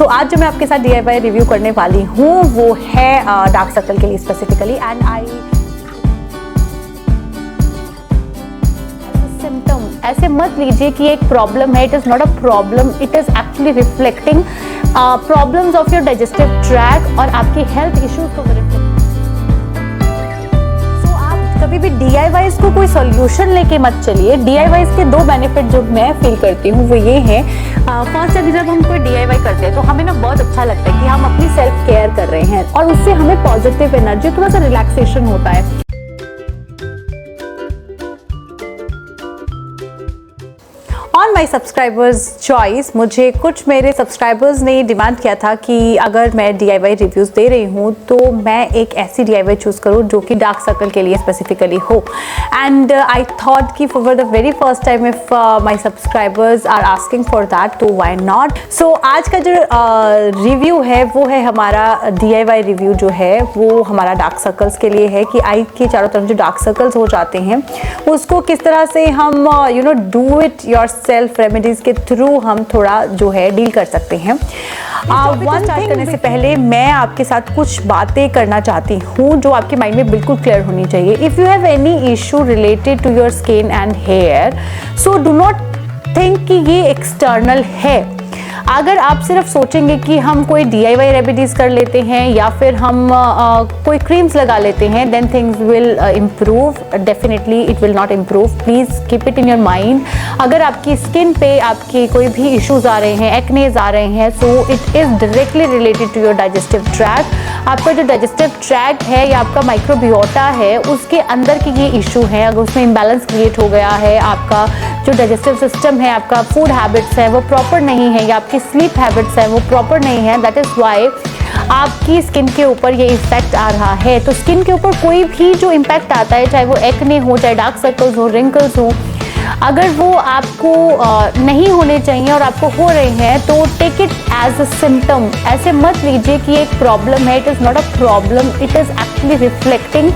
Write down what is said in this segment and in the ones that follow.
सो आज जो मैं आपके साथ DIY रिव्यू करने वाली हूँ वो है डार्क सर्कल के लिए स्पेसिफिकली। एंड आई सिम्टम ऐसे मत लीजिए कि एक प्रॉब्लम है। It is not a problem, it is actually reflecting problems of your digestive tract और आपकी हेल्थ इश्यूज को रिफ्लेक्ट। कभी भी DIYs को कोई सॉल्यूशन लेके मत चलिए। DIYs के दो बेनिफिट जो मैं फील करती हूँ वो ये हैं। फर्स्ट अभी जब हम कोई DIY करते हैं तो हमें ना बहुत अच्छा लगता है कि हम अपनी सेल्फ केयर कर रहे हैं और उससे हमें पॉजिटिव एनर्जी, थोड़ा सा रिलैक्सेशन होता है। ऑन माई सब्सक्राइबर्स चॉइस, मुझे कुछ मेरे सब्सक्राइबर्स ने डिमांड किया था कि अगर मैं DIY रिव्यूज़ दे रही हूँ तो मैं एक ऐसी DIY चूज़ करूँ जो कि डार्क सर्कल के लिए स्पेसिफिकली हो। एंड आई थॉट कि for the very first time if my subscribers are asking for that तो वाई नॉट। सो आज का जो रिव्यू है वो है हमारा DIY रिव्यू जो है वो हमारा डार्क सर्कल्स के लिए है कि आई के चारों तरफ जो डार्क सर्कल्स हो जाते हैं उसको किस तरह से हम do it your self remedies के थ्रू हम थोड़ा जो है डील कर सकते हैं। वन स्टार्ट करने से पहले मैं आपके साथ कुछ बातें करना चाहती हूँ जो आपके माइंड में बिल्कुल क्लियर होनी चाहिए। If you have any issue related to your skin and hair, so do not think कि ये एक्सटर्नल है। अगर आप सिर्फ सोचेंगे कि हम कोई DIY रेमेडीज कर लेते हैं या फिर हम कोई क्रीम्स लगा लेते हैं, then things will improve. Definitely it will not improve. Please keep it in your mind. अगर आपकी स्किन पे आपके कोई भी इश्यूज आ रहे हैं, एक्नेज आ रहे हैं, so it is directly related to your digestive tract. आपका जो डाइजेस्टिव ट्रैक्ट है या आपका माइक्रोबियोटा है उसके अंदर के ये इशू है। अगर उसमें इम्बैलेंस क्रिएट हो गया है, आपका जो डाइजेस्टिव सिस्टम है, आपका फूड हैबिट्स है वो प्रॉपर नहीं है या आपकी स्लीप हैबिट्स है वो प्रॉपर नहीं है, दैट इज़ वाई आपकी स्किन के ऊपर ये इफेक्ट आ रहा है। तो स्किन के ऊपर कोई भी जो इम्पैक्ट आता है, चाहे वो एक्ने हो, चाहे डार्क सर्कल्स हो, रिंकल्स हो, अगर वो आपको नहीं होने चाहिए और आपको हो रहे हैं तो take it as a symptom. ऐसे मत लीजिए कि एक प्रॉब्लम है। It is not a problem, it is actually reflecting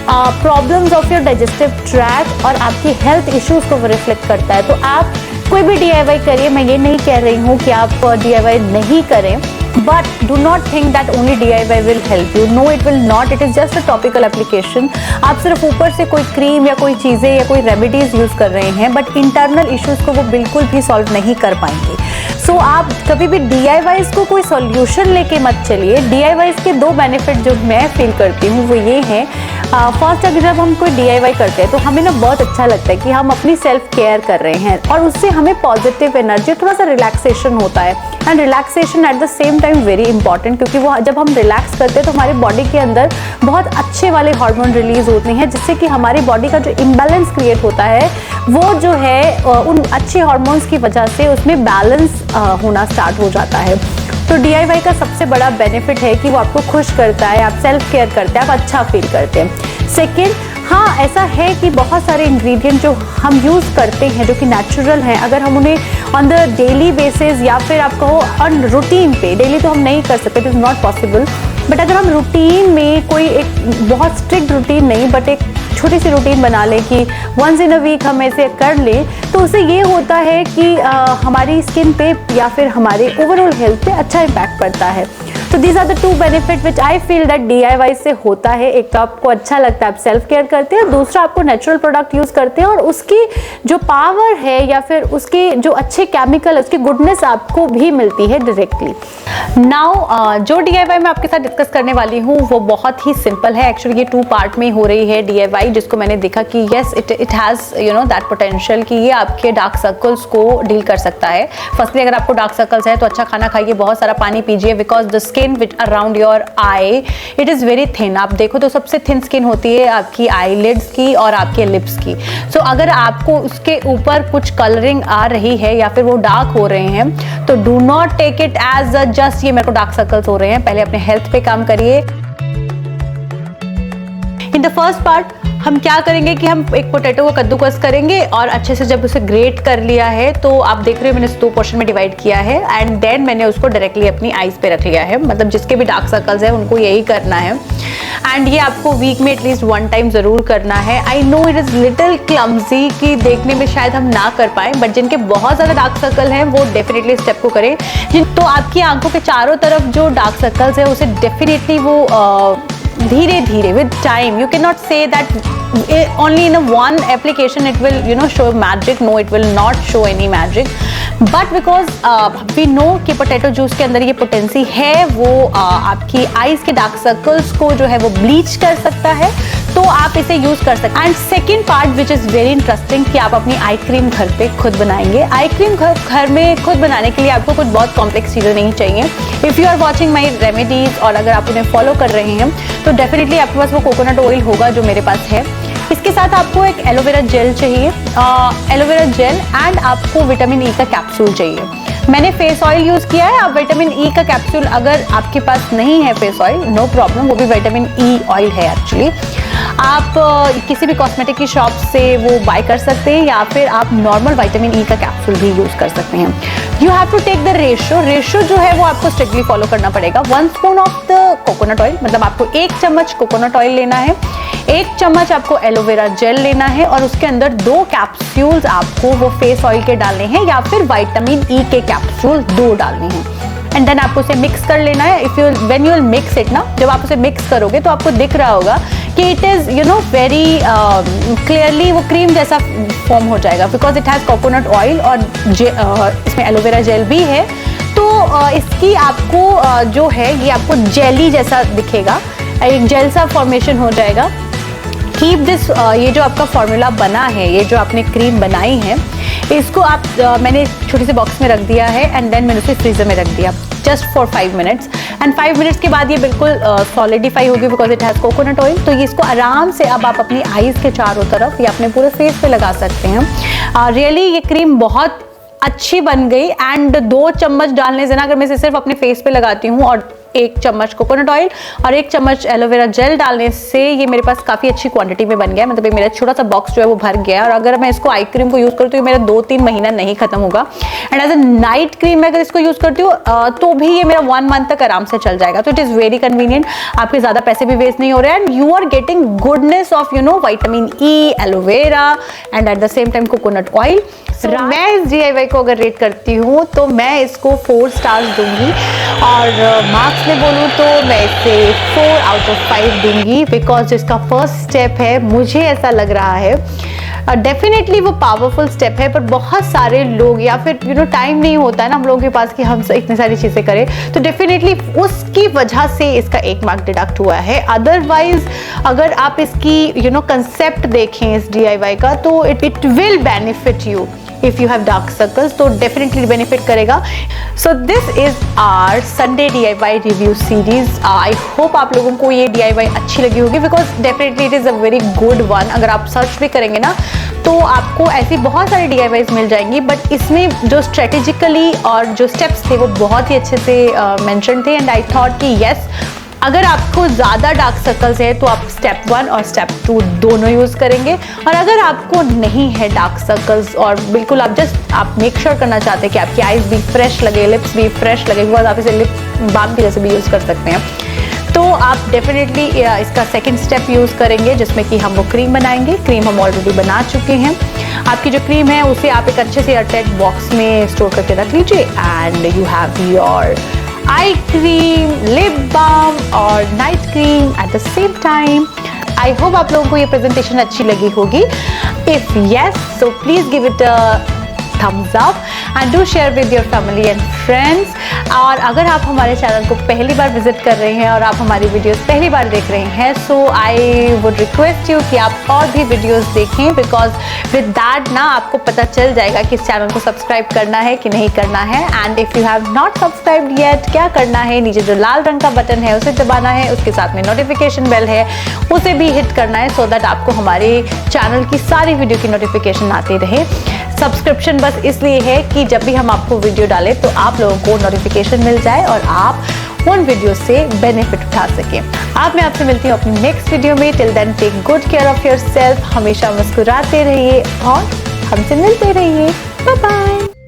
problems of your digestive tract और आपकी हेल्थ इश्यूज को रिफ्लेक्ट करता है। तो आप कोई भी DIY करिए, मैं ये नहीं कह रही हूँ कि आप DIY नहीं करें, but do not think that only DIY will help you. No, it will not. It is just a topical application. आप सिर्फ ऊपर से कोई क्रीम या कोई चीज़ें या कोई रेमेडीज यूज़ कर रहे हैं बट इंटरनल इश्यूज़ को वो बिल्कुल भी सॉल्व नहीं कर पाएंगे। सो आप कभी भी DIYs को कोई सॉल्यूशन लेके मत चलिए। DIYs के दो बेनिफिट जो मैं फील करती हूँ वो ये हैं। फर्स्ट अगर जब हम कोई DIY करते हैं तो हमें ना बहुत अच्छा लगता है कि हम अपनी सेल्फ केयर कर रहे हैं और उससे हमें पॉजिटिव एनर्जी, थोड़ा सा रिलैक्सेशन होता है। And relaxation eight the same time very important, क्योंकि वो जब हम रिलैक्स करते हैं तो हमारी बॉडी के अंदर बहुत अच्छे वाले हार्मोन रिलीज होते हैं जिससे कि हमारी बॉडी का जो इम्बैलेंस क्रिएट होता है वो जो है उन अच्छे हार्मोन्स की वजह से उसमें बैलेंस होना स्टार्ट हो जाता है। तो DIY का सबसे बड़ा बेनिफिट है कि वो आपको खुश करता है, आप सेल्फ केयर करते हैं, आप अच्छा फील करते हैं। सेकेंड, हाँ ऐसा है कि बहुत सारे इंग्रेडिएंट जो हम यूज़ करते हैं जो कि नेचुरल हैं, अगर हम उन्हें ऑन द डेली बेसिस या फिर आप कहो ऑन रूटीन पे, डेली तो हम नहीं कर सकते, it is not possible, but अगर हम रूटीन में कोई एक बहुत स्ट्रिक्ट रूटीन नहीं बट एक छोटी सी रूटीन बना लें कि वंस इन अ वीक हम ऐसे कर लें तो उससे ये होता है कि हमारी स्किन पे या फिर हमारे ओवरऑल हेल्थ पे अच्छा इम्पैक्ट पड़ता है। तो these are the two benefit which I feel that DIY से होता है। एक तो आपको अच्छा लगता है, आप सेल्फ केयर करते हैं, और दूसरा आपको नेचुरल प्रोडक्ट यूज़ करते हैं और उसकी जो पावर है या फिर उसके जो अच्छे केमिकल, उसकी गुडनेस आपको भी मिलती है डायरेक्टली। नाउ जो DIY मैं आपके साथ डिस्कस करने वाली हूँ वो बहुत ही सिंपल है। एक्चुअली ये 2 पार्ट में हो रही है DIY, जिसको मैंने देखा कि yes it has that potential कि ये आपके डार्क सर्कल्स को डील कर सकता है। फर्स्टली अगर आपको डार्क सर्कल्स है तो अच्छा खाना खाइए, बहुत सारा पानी पीजिए, because the skin which around your I it is very thin. आप देखो तो सबसे थिन स्किन होती है आपकी आईलिड्स की और आपके लिप्स की। सो अगर आपको उसके ऊपर कुछ कलरिंग आ रही है या फिर वो डार्क हो रहे हैं तो do not take it as a just ये मेरे को डार्क सर्कल्स हो रहे हैं। पहले अपने हेल्थ पे काम करिए। इन द फर्स्ट पार्ट हम क्या करेंगे कि हम एक पोटैटो को कद्दूकस करेंगे और अच्छे से जब उसे ग्रेट कर लिया है तो आप देख रहे हो मैंने इसे 2 पोर्शन में डिवाइड किया है एंड देन मैंने उसको डायरेक्टली अपनी आईज पे रख लिया है। मतलब जिसके भी डार्क सर्कल्स है उनको यही करना है एंड ये आपको वीक में एटलीस्ट 1 टाइम जरूर करना है। I know it is little clumsy कि देखने में शायद हम ना कर पाए, बट जिनके बहुत ज़्यादा डार्क सर्कल हैं वो डेफिनेटली स्टेप को करें। तो आपकी आंखों के चारों तरफ जो डार्क सर्कल्स है उसे डेफिनेटली वो धीरे धीरे with time, you can not say that only in a one application it will show magic. No, it will not show any magic, but because we know कि पोटैटो जूस के अंदर ये potency है वो आपकी आईज के dark circles को जो है वो ब्लीच कर सकता है, तो आप इसे यूज कर सकते हैं। And second part which is very interesting कि आप अपनी आई क्रीम घर पे खुद बनाएंगे। आई क्रीम घर में खुद बनाने के लिए आपको कुछ बहुत कॉम्प्लेक्स चीज़ें नहीं चाहिए। If you are watching my remedies और अगर आप उन्हें फॉलो कर रहे हैं तो डेफिनेटली आपके पास वो कोकोनट ऑयल होगा जो मेरे पास है। इसके साथ आपको एक एलोवेरा जेल चाहिए, एलोवेरा जेल एंड आपको विटामिन ई का कैप्सूल चाहिए। मैंने फेस ऑयल यूज़ किया है, आप विटामिन ई का कैप्सूल अगर आपके पास नहीं है फेस ऑयल नो प्रॉब्लम, वो भी विटामिन ई ऑयल है एक्चुअली। आप किसी भी कॉस्मेटिक की शॉप से वो बाय कर सकते हैं या फिर आप नॉर्मल विटामिन ई का कैप्सूल भी यूज़ कर सकते हैं। You have to take the ratio जो है वो आपको स्ट्रिक्टली फॉलो करना पड़ेगा। 1 spoon of the coconut oil, मतलब आपको 1 चम्मच कोकोनट ऑयल लेना है, 1 चम्मच आपको एलोवेरा जेल लेना है और उसके अंदर 2 कैप्सूल्स आपको वो फेस ऑयल के डालने हैं या फिर विटामिन ई के कैप्सूल 2 डालने हैं। एंड देन आपको उसे मिक्स कर लेना है। If you when you will mix it ना, जब आप उसे मिक्स करोगे तो आपको दिख रहा होगा कि इट इज़ वेरी क्लियरली वो क्रीम जैसा फॉर्म हो जाएगा because it has coconut oil और इसमें एलोवेरा जेल भी है। तो इसकी आपको जो है ये आपको जेली जैसा दिखेगा, एक जेल सा फॉर्मेशन हो जाएगा। कीप दिस, ये जो आपका फॉर्मूला बना है, ये जो आपने क्रीम बनाई है, इसको आप मैंने छोटे से बॉक्स में रख दिया है एंड देन मैंने उसे फ्रीजर में रख दिया just for 5 minutes. And 5 minutes के बाद ये बिल्कुल सॉलिडिफाई होगी because it has coconut oil. तो ये इसको आराम से अब आप अपनी आईज के चारों तरफ या अपने पूरे फेस पे लगा सकते हैं। रियली ये क्रीम बहुत अच्छी बन गई एंड 2 चम्मच डालने से ना, अगर मैं इसे सिर्फ अपने फेस पे लगाती हूँ और 1 चम्मच कोकोनट ऑयल और 1 चम्मच एलोवेरा जेल डालने से ये मेरे पास काफ़ी अच्छी क्वांटिटी में बन गया। मतलब ये मेरा छोटा सा बॉक्स जो है वो भर गया और अगर मैं इसको आई क्रीम को यूज़ करूँ तो ये मेरा 2-3 महीना नहीं खत्म होगा। And as a night cream मैं अगर इसको यूज़ करती हूँ तो भी ये मेरा 1 मंथ तक आराम से चल जाएगा। तो इट इज़ वेरी कन्वीनियंट, आपके ज़्यादा पैसे भी वेस्ट नहीं हो रहे हैं and you are getting goodness of vitamin E, aloe vera and at the same time coconut oil. मैं इस DIY को अगर रेट करती हूँ तो मैं इसको 4 स्टार्स दूंगी और मार्क्स में बोलूँ तो मैं इसे 4 आउट ऑफ 5 दूंगी बिकॉज जिसका फर्स्ट स्टेप है मुझे ऐसा लग रहा है डेफिनेटली वो पावरफुल स्टेप है, पर बहुत सारे लोग या फिर टाइम नहीं होता है ना हम लोगों के पास कि हम इतनी सारी चीज़ें करें, तो डेफिनेटली उसकी वजह से इसका 1 मार्क डिडक्ट हुआ है। अदरवाइज अगर आप इसकी कंसेप्ट देखें इस DIY का तो it will benefit you. If you have dark circles तो डेफिनेटली बेनिफिट करेगा। So this is our Sunday DIY review series. I hope आप लोगों को ये DIY अच्छी लगी होगी because definitely it is a very good one. अगर आप सर्च भी करेंगे ना तो आपको ऐसी बहुत सारी DIYs मिल जाएंगी, बट इसमें जो स्ट्रेटेजिकली और जो स्टेप्स थे वो बहुत ही अच्छे से मेंशन थे एंड आई थॉट कि येस, अगर आपको ज़्यादा डार्क सर्कल्स है तो आप स्टेप 1 और स्टेप 2 दोनों यूज़ करेंगे, और अगर आपको नहीं है डार्क सर्कल्स और बिल्कुल आप मेक श्योर करना चाहते हैं कि आपकी आईज भी फ्रेश लगे, लिप्स भी फ्रेश लगे, बिकॉज आप इसे लिप बाम की जैसे भी यूज़ कर सकते हैं, तो आप डेफिनेटली इसका सेकेंड स्टेप यूज़ करेंगे जिसमें कि हम वो क्रीम बनाएंगे। क्रीम हम ऑलरेडी बना चुके हैं। आपकी जो क्रीम है उसे आप एक अच्छे से एयरटाइट बॉक्स में स्टोर करके रख लीजिए and you have your eye cream, lip balm और night cream at the same time. I hope आप लोगों को ये प्रेजेंटेशन अच्छी लगी होगी. If yes, so please give it a thumbs up and do share with your family and friends. और अगर आप हमारे चैनल को पहली बार विजिट कर रहे हैं और आप हमारी वीडियोस पहली बार देख रहे हैं, सो आई वुड रिक्वेस्ट यू कि आप और भी वीडियोस देखें बिकॉज विद दैट ना आपको पता चल जाएगा कि इस चैनल को सब्सक्राइब करना है कि नहीं करना है। And if you have not subscribed yet, क्या करना है, नीचे जो लाल रंग का बटन है उसे दबाना है, उसके साथ में नोटिफिकेशन बेल है उसे भी हिट करना है सो दैट आपको हमारे चैनल की सारी वीडियो की नोटिफिकेशन आती रहे। सब्सक्रिप्शन बस इसलिए है कि जब भी हम आपको वीडियो डालें तो आप लोगों को नोटिफिकेशन मिल जाए और आप उन वीडियो से बेनिफिट उठा सके। अब मैं आपसे मिलती हूँ अपनी नेक्स्ट वीडियो में। Till then take good care of yourself. हमेशा मुस्कुराते रहिए और हमसे मिलते रहिए। Bye bye.